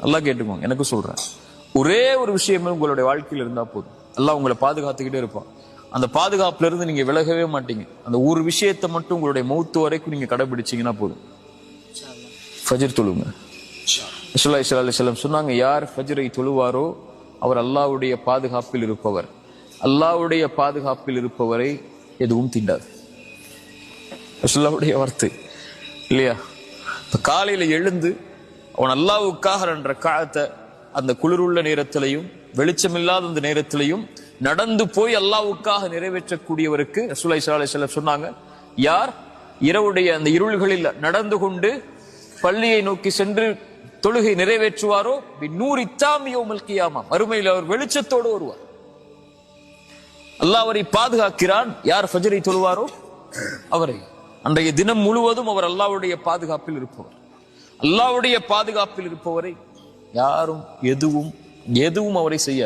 அல்லாஹ் கேட்டுக்கோங்க, எனக்கு சொல்றேன். ஒரே ஒரு விஷயமே உங்களுடைய வாழ்க்கையில் இருந்தா போதும், அல்லாஹ் உங்களை பாதுகாத்துக்கிட்டே இருப்பான். அந்த பாதுகாப்புல இருந்து நீங்க விலகவே மாட்டீங்க. அந்த ஒரு விஷயத்தை மட்டும் உங்களுடைய மௌத்து வரைக்கும் நீங்க கடைபிடிச்சீங்கன்னா போதும். ஃபஜ்ர் தொழுங்க. ரசூலுல்லாஹி ஸல்லல்லாஹு அலைஹி வஸல்லம் சொன்னாங்க, யார் ஃபஜ்ரை தொழுவாரோ அவர் அல்லாஹ்வுடைய பாதுகாப்பில் இருப்பவர். அல்லாஹ்வுடைய பாதுகாப்பில் இருப்பவரை எதுவும் தீண்டாது. ரசூலுல்லாஹ்வுடைய வார்த்தை இல்லையா? காலையில எழுந்து அவன் அல்லாஹ்வுக்காக என்ற காலத்தை அந்த குளிருள்ள நேரத்திலையும் வெளிச்சமில்லாத அந்த நேரத்திலையும் நடந்து போய் அல்லாஹ்வுக்காக நிறைவேற்றக்கூடியவருக்கு ரசூலுல்லாஹி ஸல்லல்லாஹு அலைஹி வஸல்லம் சொன்னாங்க, யார் இரவுடைய அந்த இருள்களில் நடந்து கொண்டு பள்ளியை நோக்கி சென்று தொழுகை நிறைவேற்றுவாரோ நூறு இத்தாமியோமல் கியாமா, மறுமையில் அவர் வெளிச்சத்தோடு வருவார். அல்லாஹ் அவரை பாதுகாக்கிறான். யார் ஃபஜ்ரை தொழுவாரோ அவரை அன்றைய தினம் முழுவதும் அவர் அல்லாஹ்வுடைய பாதுகாப்பில் இருப்பவர். அல்லாஹ்வுடைய பாதுகாப்பில் இருப்பவரை யாரும் எதுவும் அவரை செய்யாது.